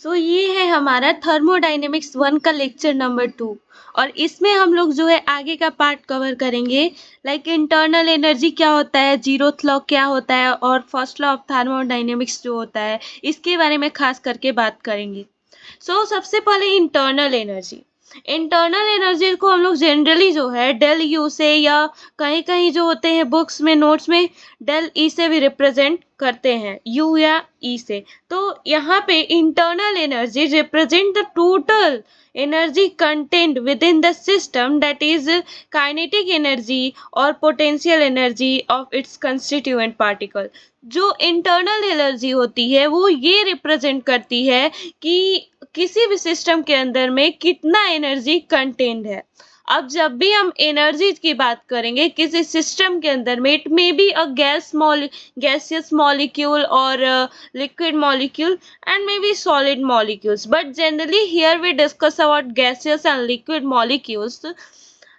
ये है हमारा थर्मोडायनेमिक्स 1 का लेक्चर नंबर 2 और इसमें हम लोग जो है आगे का पार्ट कवर करेंगे। लाइक इंटरनल एनर्जी क्या होता है, जीरोथ लॉ क्या होता है और फर्स्ट लॉ ऑफ थर्मोडायनेमिक्स जो होता है, इसके बारे में खास करके बात करेंगे। सबसे पहले इंटरनल एनर्जी को हम लोग जनरली जो है डेल यू से या कहीं कहीं जो होते हैं बुक्स में नोट्स में डेल ई से भी रिप्रेजेंट करते हैं, यू या ई से। तो यहाँ पे internal energy represent the total energy content with in the system, that is kinetic energy और potential energy of its constituent particle. जो इंटरनल एनर्जी होती है वो ये रिप्रेजेंट करती है कि किसी भी सिस्टम के अंदर में कितना एनर्जी कंटेन्ड है। अब जब भी हम एनर्जी की बात करेंगे किसी सिस्टम के अंदर में, it may be a gaseous molecule और liquid molecule and maybe solid molecules, but generally here we discuss about gaseous and liquid molecules.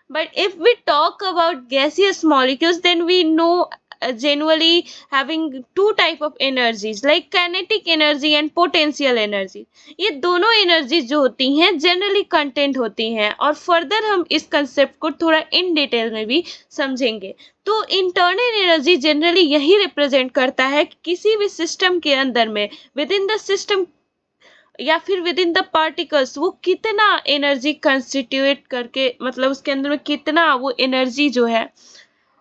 But if we talk about gaseous molecules, then we know generally having two type of energies like kinetic energy and potential energy. ये दोनों energy जो होती हैं generally content होती हैं और further हम इस कंसेप्ट को थोड़ा इन डिटेल में भी समझेंगे। तो इंटरनल एनर्जी जनरली यही रिप्रेजेंट करता है कि किसी भी सिस्टम के अंदर में विद इन द सिस्टम या फिर विद इन द पार्टिकल्स वो कितना एनर्जी कंस्टिट्यूट करके, मतलब उसके अंदर में कितना वो एनर्जी जो है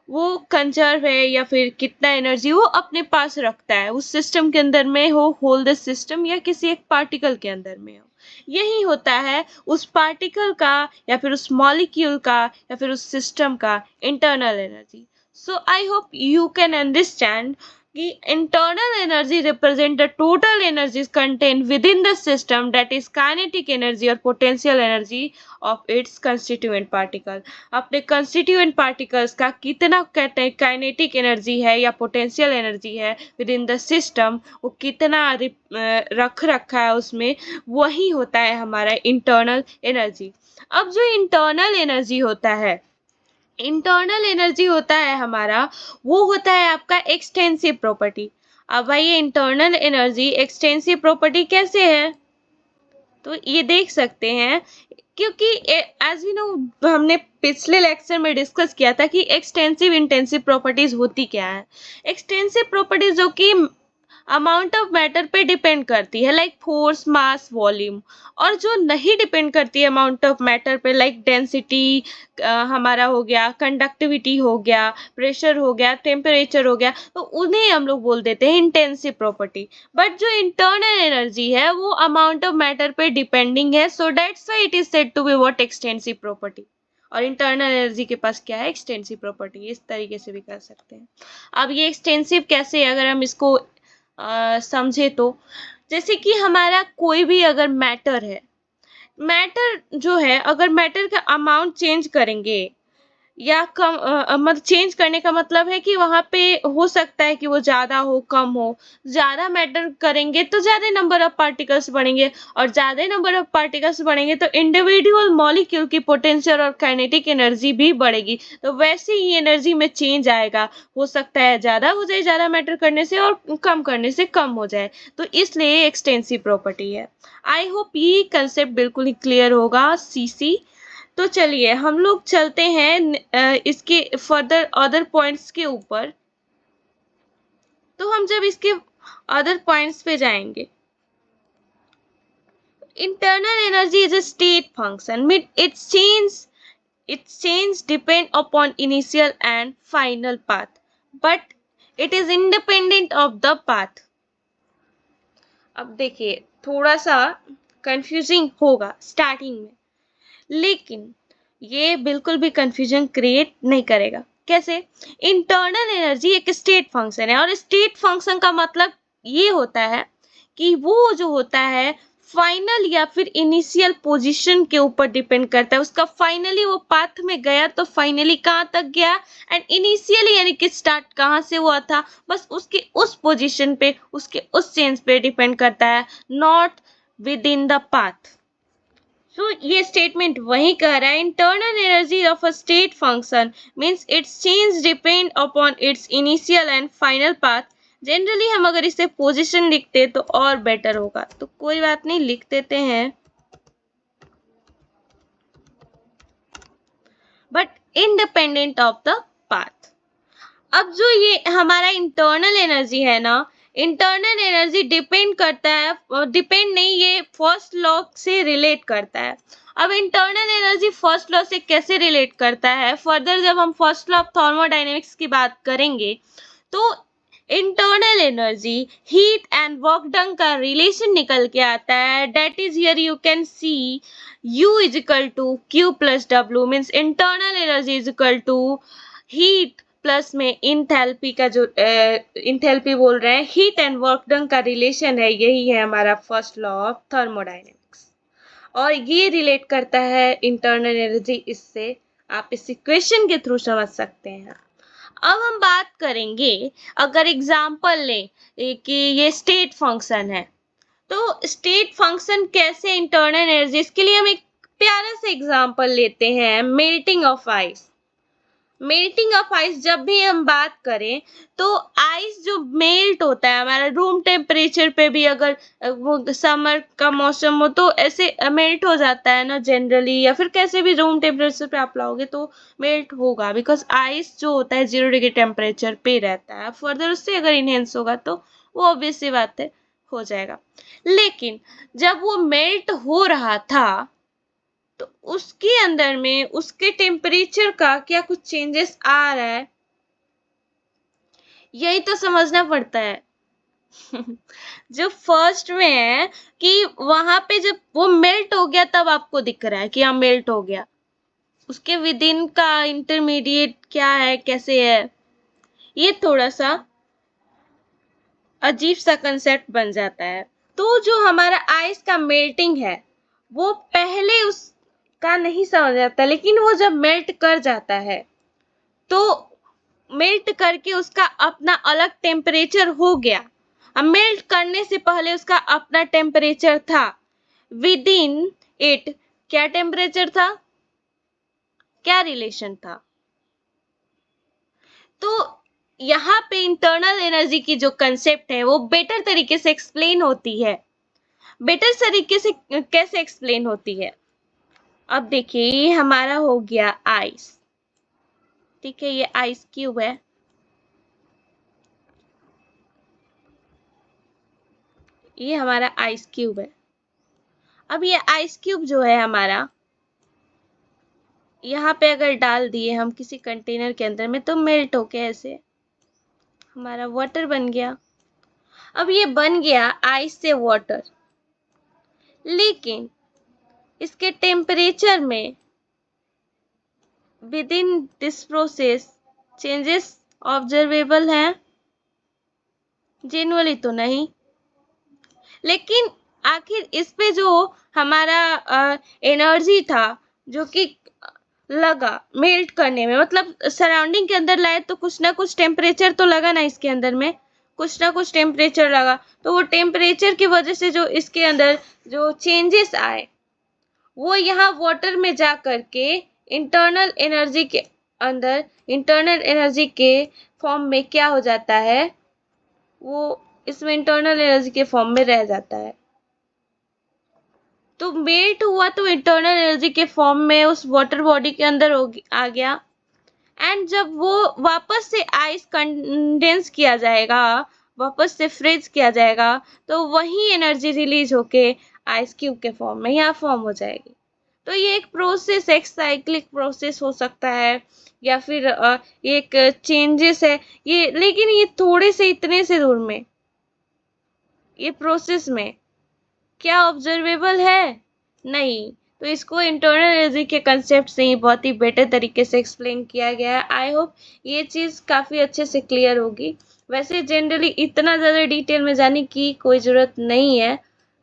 वो कंजर्व है या फिर कितना एनर्जी वो अपने पास रखता है उस सिस्टम के अंदर में हो, होल द सिस्टम या किसी एक पार्टिकल के अंदर में हो। यही होता है उस पार्टिकल का या फिर उस मॉलिक्यूल का या फिर उस सिस्टम का internal energy. So I hope you can understand कि internal energy represent the total energies contained within the system, that is kinetic energy or potential energy of its constituent particle। अपने constituent particles का कितना kinetic energy है या potential energy है within the system, वो कितना रख रखा है उसमें, वही होता है हमारा internal energy। अब जो internal energy होता है, इंटरनल एनर्जी होता है हमारा, वो होता है आपका एक्सटेंसिव प्रॉपर्टी। अब भाई ये इंटरनल एनर्जी एक्सटेंसिव प्रॉपर्टी कैसे है, तो ये देख सकते हैं क्योंकि एज वी नो हमने पिछले लेक्चर में डिस्कस किया था कि एक्सटेंसिव इंटेंसिव प्रॉपर्टीज होती क्या है। एक्सटेंसिव प्रॉपर्टीज जो कि अमाउंट ऑफ मैटर पे डिपेंड करती है लाइक फोर्स, मास, वॉल्यूम, और जो नहीं डिपेंड करती है अमाउंट ऑफ मैटर पे लाइक डेंसिटी हमारा हो गया, कंडक्टिविटी हो गया, प्रेशर हो गया, टेम्परेचर हो गया, तो उन्हें हम लोग बोल देते हैं इंटेंसिव प्रॉपर्टी। बट जो इंटरनल एनर्जी है वो अमाउंट ऑफ मैटर पे डिपेंडिंग है, so that's why it is said to be what extensive property. और इंटरनल एनर्जी के पास क्या है, एक्सटेंसिव प्रॉपर्टी। इस तरीके से भी कर सकते हैं। अब ये एक्सटेंसिव कैसे, अगर हम इसको समझे तो जैसे कि हमारा कोई भी अगर मैटर है, मैटर जो है अगर मैटर का अमाउंट चेंज करेंगे या कम मतलब चेंज करने का मतलब है कि वहां पे हो सकता है कि वो ज्यादा हो कम हो, ज्यादा मैटर करेंगे तो ज्यादा नंबर ऑफ पार्टिकल्स बढ़ेंगे और ज्यादा नंबर ऑफ पार्टिकल्स बढ़ेंगे तो इंडिविजुअल मॉलिक्यूल की पोटेंशियल और काइनेटिक एनर्जी भी बढ़ेगी। तो वैसे ही एनर्जी में चेंज आएगा, हो सकता है ज्यादा हो जाए ज्यादा मैटर करने से और कम करने से कम हो जाए, तो इसलिए एक्सटेंसिव प्रॉपर्टी है। आई होप ये कंसेप्ट बिल्कुल ही क्लियर होगा सीसी। तो चलिए हम लोग चलते हैं इसके फर्दर अदर पॉइंट्स के ऊपर। तो हम जब इसके अदर पॉइंट्स पे जाएंगे, internal energy is a state function, its change depend upon initial and final path, but it is independent of the path। अब देखिए थोड़ा सा कंफ्यूजिंग होगा स्टार्टिंग में, लेकिन ये बिल्कुल भी कंफ्यूजन क्रिएट नहीं करेगा। कैसे? इंटरनल एनर्जी एक स्टेट फंक्शन है और स्टेट फंक्शन का मतलब ये होता है कि वो जो होता है फाइनल या फिर इनिशियल पोजीशन के ऊपर डिपेंड करता है। उसका फाइनली वो पाथ में गया तो फाइनली कहाँ तक गया, एंड इनिशियली यानी कि स्टार्ट कहाँ से हुआ था, बस उसके उस पोजीशन पे, उसके उस चेंज पे डिपेंड करता है, not with in the path. तो ये स्टेटमेंट वही कह रहा है, internal energy of a state function means it's change depend upon its initial and final path generally हम अगर इसे पोजीशन लिखते तो और बेटर होगा, तो कोई बात नहीं, लिख देते हैं, but independent of the path. अब जो ये हमारा इंटरनल एनर्जी है ना, इंटरनल एनर्जी डिपेंड करता है, डिपेंड नहीं, ये फर्स्ट लॉ से रिलेट करता है। अब इंटरनल एनर्जी फर्स्ट लॉ से कैसे रिलेट करता है, फर्दर जब हम फर्स्ट लॉ ऑफ थर्मोडायनेमिक्स की बात करेंगे तो internal energy heat and work done का रिलेशन निकल के आता है। That is here you can see U is equal to Q plus W, means internal energy is equal to heat plus में इंथैल्पी का जो इंथैल्पी बोल रहे हैं, हीट एंड वर्क डन का रिलेशन है, यही है हमारा फर्स्ट लॉ ऑफ थर्मोडायनेमिक्स। और ये रिलेट करता है इंटरनल एनर्जी, इससे आप इस इक्वेशन के थ्रू समझ सकते हैं। अब हम बात करेंगे, अगर एग्जाम्पल लें कि ये स्टेट फंक्शन है, तो स्टेट फंक्शन कैसे इंटरनल एनर्जी, इसके लिए हम एक प्यारा सा एग्जाम्पल लेते हैं, melting of ice. Melting of ice जब भी हम बात करें तो आइस जो मेल्ट होता है हमारा रूम टेम्परेचर पे भी, अगर वो समर का मौसम हो तो ऐसे मेल्ट हो जाता है ना जनरली, या फिर कैसे भी रूम टेम्परेचर पे आप लाओगे तो मेल्ट होगा, बिकॉज आइस जो होता है 0 डिग्री टेम्परेचर पे रहता है। फर्दर उससे अगर इनहेंस होगा तो वो ऑब्वियस सी बात है, हो जाएगा। लेकिन जब वो मेल्ट हो रहा था तो उसके अंदर में उसके टेम्परेचर का क्या कुछ चेंजेस आ रहा है, यही तो समझना पड़ता है। जो फर्स्ट में है कि वहां पे जब वो मेल्ट हो गया तब आपको दिख रहा है कि हाँ मेल्ट हो गया, उसके विद इन का इंटरमीडिएट क्या है, कैसे है, ये थोड़ा सा अजीब सा कंसेप्ट बन जाता है। तो जो हमारा आइस का मेल्टिंग है वो पहले उसका नहीं समझ आता, लेकिन वो जब मेल्ट कर जाता है तो मेल्ट करके उसका अपना अलग टेम्परेचर हो गया। अब मेल्ट करने से पहले उसका अपना टेम्परेचर था, विद इन इट क्या टेम्परेचर था, क्या रिलेशन था। तो यहाँ पे इंटरनल एनर्जी की जो कंसेप्ट है वो बेटर तरीके से एक्सप्लेन होती है। बेटर तरीके से कैसे एक्सप्लेन होती है, अब देखिए ये हमारा हो गया आइस, ठीक है, ये आइस क्यूब है, ये हमारा आइस क्यूब है। अब ये आइस क्यूब जो है हमारा यहाँ पे अगर डाल दिए हम किसी कंटेनर के अंदर में तो मेल्ट होके ऐसे हमारा वाटर बन गया। अब ये बन गया आइस से वाटर, लेकिन इसके टेम्परेचर में with in this process changes observable हैं, जेनुअली तो नहीं। लेकिन आखिर इस पे जो हमारा एनर्जी था जो कि लगा मेल्ट करने में, मतलब सराउंडिंग के अंदर लाए तो कुछ ना कुछ टेम्परेचर तो लगा ना, इसके अंदर में कुछ ना कुछ टेम्परेचर लगा, तो वो टेम्परेचर की वजह से जो इसके अंदर जो चेंजेस आए वो यहाँ वाटर में जा करके इंटरनल एनर्जी के अंदर, इंटरनल एनर्जी के फॉर्म में क्या हो जाता है, वो इसमें इंटरनल एनर्जी के फॉर्म में रह जाता है। तो मेल्ट हुआ तो इंटरनल एनर्जी के फॉर्म में उस वाटर बॉडी के अंदर आ गया, एंड जब वो वापस से आइस कंडेंस किया जाएगा, वापस से फ्रीज किया जाएगा, तो वही एनर्जी रिलीज होके आइस क्यूब के फॉर्म में यहाँ फॉर्म हो जाएगी। तो ये एक प्रोसेस, एक साइक्लिक प्रोसेस हो सकता है, या फिर एक चेंजेस है ये, लेकिन ये थोड़े से इतने से दूर में ये प्रोसेस में क्या ऑब्जर्वेबल है, नहीं। तो इसको इंटरनल एनर्जी के कंसेप्ट से ही बहुत ही बेटर तरीके से एक्सप्लेन किया गया है। आई होप ये चीज़ काफ़ी अच्छे से क्लियर होगी। वैसे जनरली इतना ज़्यादा डिटेल में जाने की कोई ज़रूरत नहीं है,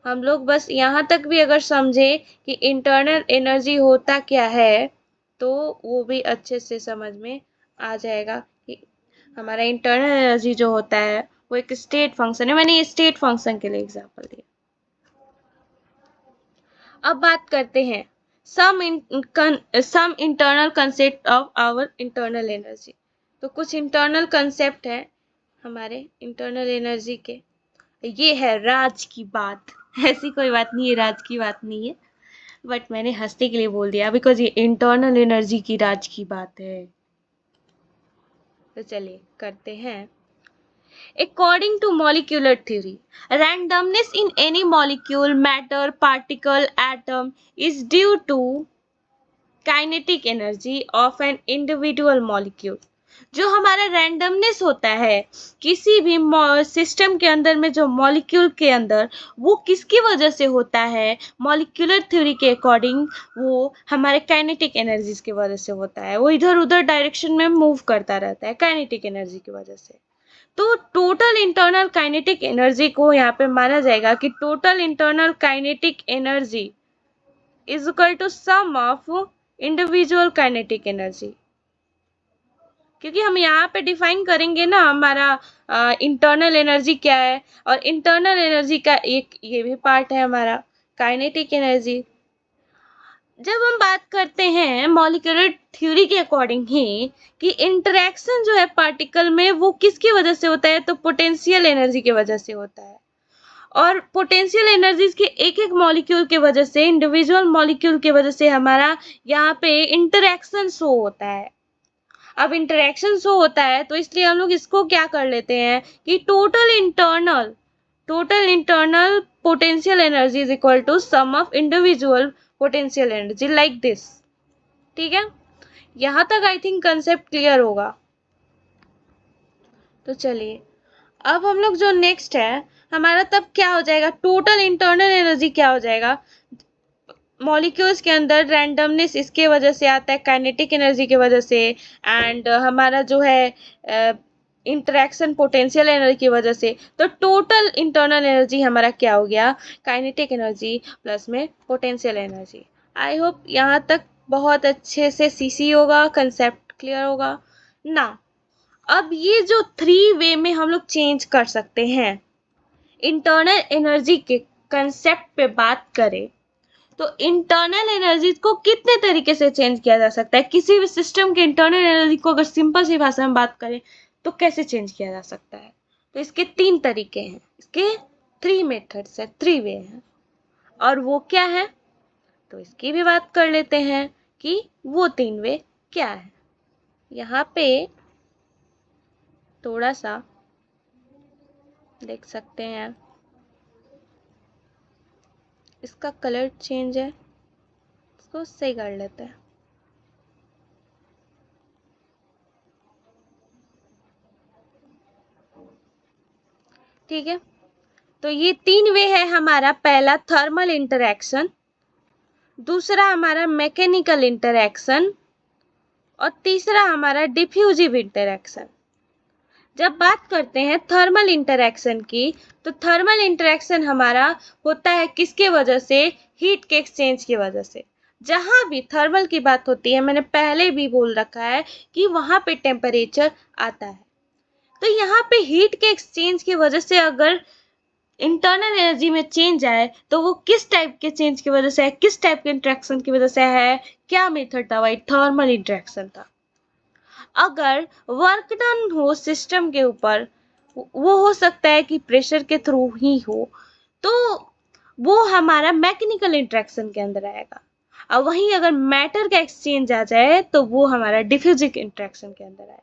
हम लोग बस यहाँ तक भी अगर समझे कि इंटरनल एनर्जी होता क्या है तो वो भी अच्छे से समझ में आ जाएगा कि हमारा इंटरनल एनर्जी जो होता है वो एक स्टेट फंक्शन है। मैंने ये स्टेट फंक्शन के लिए एग्जाम्पल दिया। अब बात करते हैं some internal concept of our internal energy. तो कुछ इंटरनल कंसेप्ट है हमारे इंटरनल एनर्जी के। ये है राज की बात। ऐसी कोई बात नहीं है, राज की बात नहीं है, बट मैंने हंसने के लिए बोल दिया बिकॉज ये इंटरनल एनर्जी की राज की बात है। तो चलिए करते हैं। According to molecular theory, randomness in any molecule, matter, particle, atom is due to kinetic energy of an individual molecule. जो हमारा रैंडमनेस होता है किसी भी सिस्टम के अंदर में, जो मॉलिक्यूल के अंदर, वो किसकी वजह से होता है? मॉलिक्यूलर थ्योरी के अकॉर्डिंग वो हमारे काइनेटिक एनर्जीज की वजह से होता है। वो इधर उधर डायरेक्शन में मूव करता रहता है काइनेटिक एनर्जी की वजह से। तो टोटल इंटरनल काइनेटिक एनर्जी को यहाँ पे माना जाएगा कि total internal kinetic energy is equal to sum of individual kinetic energy. क्योंकि हम यहाँ पे डिफाइन करेंगे ना हमारा इंटरनल एनर्जी क्या है, और इंटरनल एनर्जी का एक ये भी पार्ट है हमारा काइनेटिक एनर्जी। जब हम बात करते हैं मॉलिक्यूलर थ्योरी के अकॉर्डिंग ही कि इंटरेक्शन जो है पार्टिकल में वो किसकी वजह से होता है, तो पोटेंशियल एनर्जी की वजह से होता है। और पोटेंशियल एनर्जीज के एक एक मॉलिक्यूल के वजह से, इंडिविजुअल मॉलिक्यूल के वजह से हमारा यहाँ पे इंटरेक्शन शो होता है। अब इंटरेक्शन शो होता है तो इसलिए हम लोग इसको क्या कर लेते हैं कि total internal potential energy is equal to sum of individual potential energy, like this. ठीक है, यहां तक आई थिंक कंसेप्ट क्लियर होगा। तो चलिए अब हम लोग जो नेक्स्ट है हमारा, तब क्या हो जाएगा, टोटल इंटरनल एनर्जी क्या हो जाएगा। मॉलिक्यूल्स के अंदर रैंडमनेस इसके वजह से आता है, काइनेटिक एनर्जी की वजह से, एंड हमारा जो है इंटरेक्शन पोटेंशियल एनर्जी की वजह से। तो टोटल इंटरनल एनर्जी हमारा क्या हो गया, काइनेटिक एनर्जी प्लस में पोटेंशियल एनर्जी। आई होप यहाँ तक बहुत अच्छे से सीसी होगा, कंसेप्ट क्लियर होगा ना। अब ये जो 3 वे में हम लोग चेंज कर सकते हैं इंटरनल एनर्जी के कंसेप्ट पे बात करें, तो इंटरनल एनर्जी को कितने तरीके से चेंज किया जा सकता है। किसी भी सिस्टम के इंटरनल एनर्जी को अगर सिंपल सी भाषा में बात करें तो कैसे चेंज किया जा सकता है, तो इसके 3 तरीके हैं, इसके 3 मेथड्स है, 3 वे हैं। और वो क्या है, तो इसकी भी बात कर लेते हैं कि वो 3 वे क्या है। यहाँ पे थोड़ा सा देख सकते हैं, इसका कलर चेंज है, इसको सही कर लेते हैं। ठीक है, तो ये 3 वे है हमारा। पहला थर्मल इंटरैक्शन, दूसरा हमारा मैकेनिकल इंटरैक्शन, और तीसरा हमारा डिफ्यूजिव इंटरैक्शन। जब बात करते हैं थर्मल इंटरैक्शन की, तो थर्मल इंटरैक्शन हमारा होता है किसके वजह से, हीट के एक्सचेंज की वजह से। जहां भी थर्मल की बात होती है, मैंने पहले भी बोल रखा है कि वहां पे टेम्परेचर आता है। तो यहाँ पे हीट के एक्सचेंज की वजह से अगर इंटरनल एनर्जी में चेंज आए तो वो किस टाइप के चेंज की वजह से है, किस टाइप के इंटरेक्शन की वजह से है, क्या मेथड था भाई, थर्मल इंटरेक्शन था। अगर वर्क डन हो सिस्टम के ऊपर, वो हो सकता है कि प्रेशर के थ्रू ही हो, तो वो हमारा मैकेनिकल इंटरेक्शन के अंदर आएगा। और वहीं अगर मैटर का एक्सचेंज आ जाए तो वो हमारा डिफ्यूजिव इंटरेक्शन के अंदर आएगा।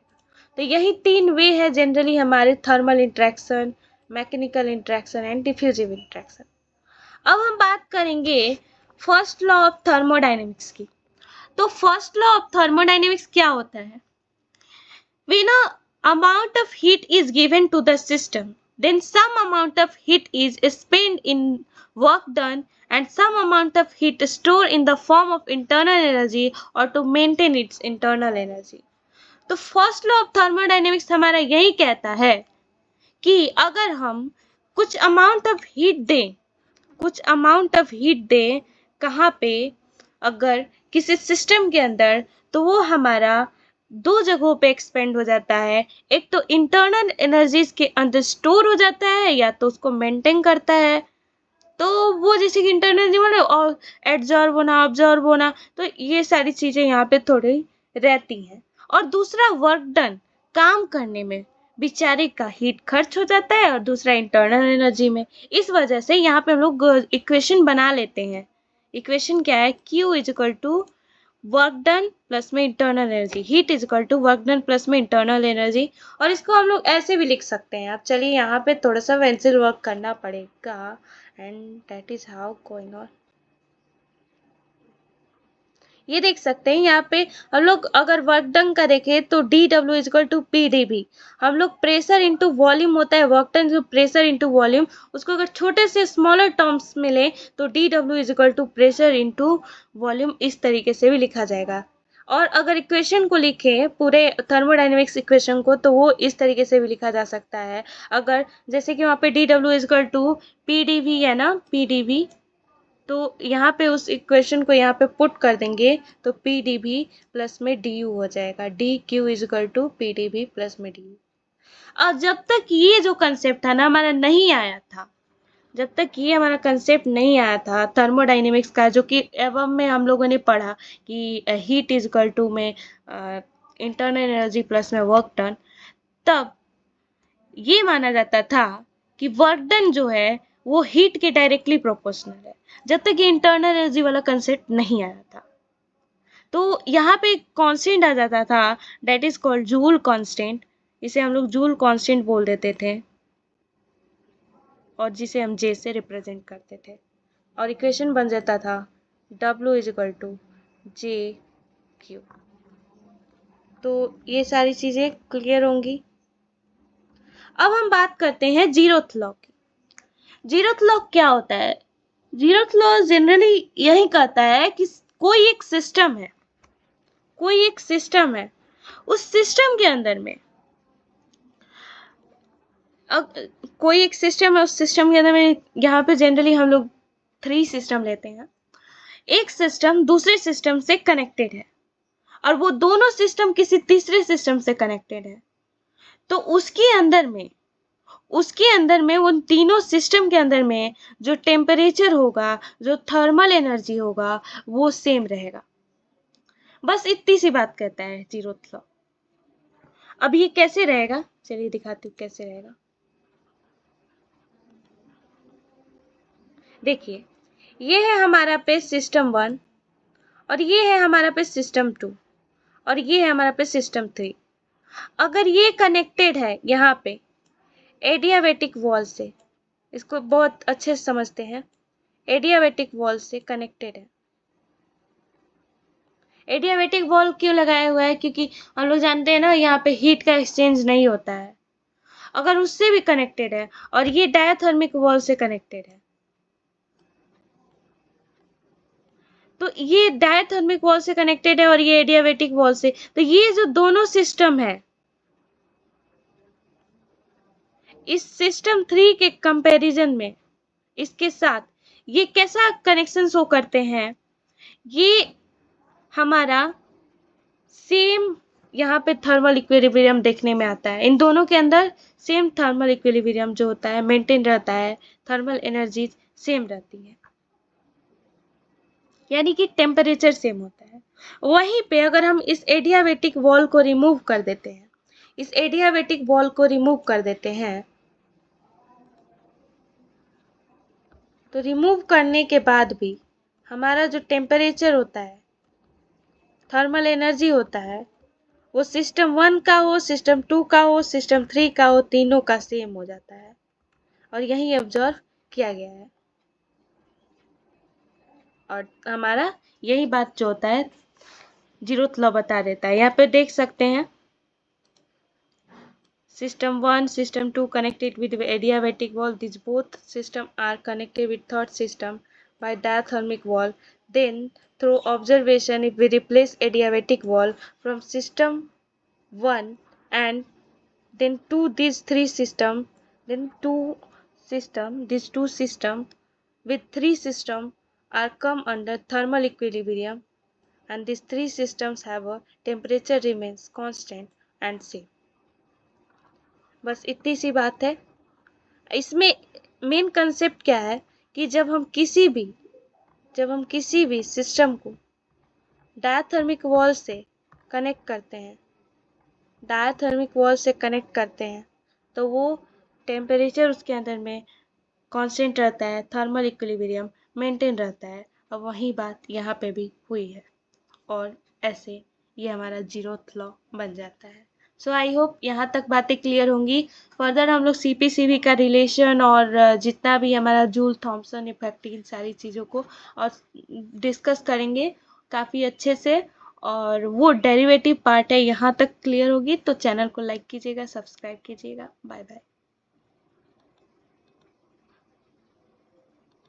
तो यही 3 वे है जनरली हमारे, thermal interaction, mechanical interaction and diffusive interaction. अब हम बात करेंगे फर्स्ट लॉ ऑफ थर्मोडायनेमिक्स की। तो फर्स्ट लॉ ऑफ थर्मोडायनेमिक्स क्या होता है, when a amount of heat is given to the system, then some amount of heat is spent in work done and some amount of heat stored in the form of internal energy or to maintain its internal energy। तो first law of thermodynamics हमारा यही कहता है कि अगर हम कुछ amount of heat दें कहाँ पे, अगर किसी सिस्टम के अंदर, तो वो हमारा 2 जगहों पे एक्सपेंड हो जाता है। एक तो इंटरनल एनर्जीज के अंदर स्टोर हो जाता है, या तो उसको मेंटेन करता है। तो वो जैसे कि इंटरनल एनर्जी और एब्जॉर्ब होना, ऑब्जॉर्ब होना, तो ये सारी चीजें यहाँ पे थोड़ी रहती हैं। और दूसरा वर्क डन, काम करने में, बेचारे का हीट खर्च हो जाता है और दूसरा इंटरनल एनर्जी में। इस वजह से यहाँ पे हम लोग इक्वेशन बना लेते हैं। इक्वेशन क्या है, Q is equal to work done plus में internal energy, heat is equal to work done plus में इंटरनल एनर्जी। और इसको हम लोग ऐसे भी लिख सकते हैं। अब चलिए यहाँ पे थोड़ा सा पेंसिल वर्क करना पड़ेगा, and that is how going on. ये देख सकते हैं यहाँ पे हम लोग अगर वर्क डन का देखें तो डी डब्ल्यू is equal to p d b. हम लोग प्रेशर इंटू वॉल्यूम होता है, वर्क डन जो प्रेशर इंटू वॉल्यूम, उसको अगर छोटे से स्मॉलर टर्म्स में ले तो डी डब्ल्यू is equal to pressure into volume, इस तरीके से भी लिखा जाएगा। और अगर इक्वेशन को लिखें पूरे थर्मोडाइनमिक्स इक्वेशन को, तो वो इस तरीके से भी लिखा जा सकता है। अगर जैसे कि वहाँ पे डी डब्ल्यू is equal to p d v है ना, पी डी वी, तो यहाँ पे उस इक्वेशन को यहाँ पे पुट कर देंगे तो पी डी बी प्लस में डी यू हो जाएगा, d q is equal to p d b plus में डी यू। और जब तक ये जो कंसेप्ट था ना हमारा नहीं आया था, जब तक ये हमारा कंसेप्ट नहीं आया था थर्मोडाइनेमिक्स का, जो कि एवं में हम लोगों ने पढ़ा कि हीट इज इक्वल टू में इंटरनल एनर्जी प्लस में वर्क डन, तब ये माना जाता था कि वर्क डन जो है वो हीट के डायरेक्टली प्रोपोर्शनल है, जब तक ये इंटरनल एनर्जी वाला कंसेप्ट नहीं आया था। तो यहाँ पे कांस्टेंट आ जाता था, that is called joule constant. इसे हम लोग जूल कांस्टेंट बोल देते थे और जिसे हम जे से रिप्रेजेंट करते थे। और इक्वेशन बन जाता था W is equal to j q. तो ये सारी चीजें क्लियर होंगी। अब हम बात करते हैं जीरोथ लॉ की। जीरोथ लॉ क्या होता है? जीरोथ लॉ जनरली यही कहता है कि कोई एक सिस्टम है, कोई एक सिस्टम है, उस सिस्टम के अंदर में कोई एक सिस्टम है, उस सिस्टम के अंदर में यहाँ पे जनरली हम लोग 3 सिस्टम लेते हैं। एक सिस्टम दूसरे सिस्टम से कनेक्टेड है और वो दोनों सिस्टम किसी तीसरे सिस्टम से कनेक्टेड है। तो उसके अंदर में उन तीनों सिस्टम के अंदर में जो टेम्परेचर होगा, जो थर्मल एनर्जी होगा, वो सेम रहेगा। बस इतनी सी बात कहता है जीरोथ लॉ। अब ये कैसे रहेगा, चलिए दिखाती हूँ कैसे रहेगा। देखिए, ये है हमारा पे सिस्टम 1 और ये है हमारा पे सिस्टम 2 और ये है हमारा पे सिस्टम 3। अगर ये कनेक्टेड है यहाँ पे एडियाबैटिक वॉल से, इसको बहुत अच्छे से समझते हैं, एडियाबैटिक वॉल से कनेक्टेड है। एडियाबैटिक वॉल क्यों लगाया हुआ है? क्योंकि हम लोग जानते हैं ना यहाँ पे हीट का एक्सचेंज नहीं होता है। अगर उससे भी कनेक्टेड है और ये डायथर्मिक वॉल से कनेक्टेड है, तो ये डायथर्मिक वॉल से कनेक्टेड है और ये एडियाबैटिक वॉल से, तो ये जो दोनों सिस्टम है, इस सिस्टम 3 के कंपैरिजन में इसके साथ ये कैसा कनेक्शन शो करते हैं? ये हमारा सेम यहाँ पे थर्मल इक्विलिब्रियम देखने में आता है। इन दोनों के अंदर सेम थर्मल इक्विलिब्रियम जो होता है मेंटेन रहता है, थर्मल एनर्जी सेम रहती है, यानी कि टेम्परेचर सेम होता है। वहीं पे अगर हम इस एडियाबैटिक वॉल को रिमूव कर देते हैं, इस एडियाबैटिक वॉल को रिमूव कर देते हैं, तो रिमूव करने के बाद भी हमारा जो टेम्परेचर होता है, थर्मल एनर्जी होता है, वो सिस्टम 1 का हो, सिस्टम 2 का हो, सिस्टम 3 का हो, तीनों का सेम हो जाता है। और यही ऑब्जर्व किया गया है। और हमारा यही बात जो होता है जीरोथ लॉ बता देता है। यहाँ पे देख सकते हैं System 1, System 2 connected with adiabatic wall. These both systems are connected with third system by diathermic wall. Then, through observation, if we replace adiabatic wall from system 1 and then to these three system, these two system with three system are come under thermal equilibrium, and these three systems have a temperature remains constant and same. बस इतनी सी बात है। इसमें main concept क्या है कि जब हम किसी भी सिस्टम को डायथर्मिक वॉल से कनेक्ट करते हैं, डायथर्मिक वॉल से कनेक्ट करते हैं तो वो टेम्परेचर उसके अंदर में कांस्टेंट रहता है, थर्मल इक्विलिब्रियम मेंटेन रहता है। और वही बात यहाँ पे भी हुई है और ऐसे ये हमारा जीरोथ लॉ बन जाता है। सो आई होप यहाँ तक बातें क्लियर होंगी। फर्दर हम लोग सीपीसीबी का रिलेशन और जितना भी हमारा जूल थॉमसन इफेक्ट इन सारी चीज़ों को और डिस्कस करेंगे काफ़ी अच्छे से। और वो डेरिवेटिव पार्ट है यहाँ तक क्लियर होगी तो चैनल को लाइक कीजिएगा, सब्सक्राइब कीजिएगा। Bye bye.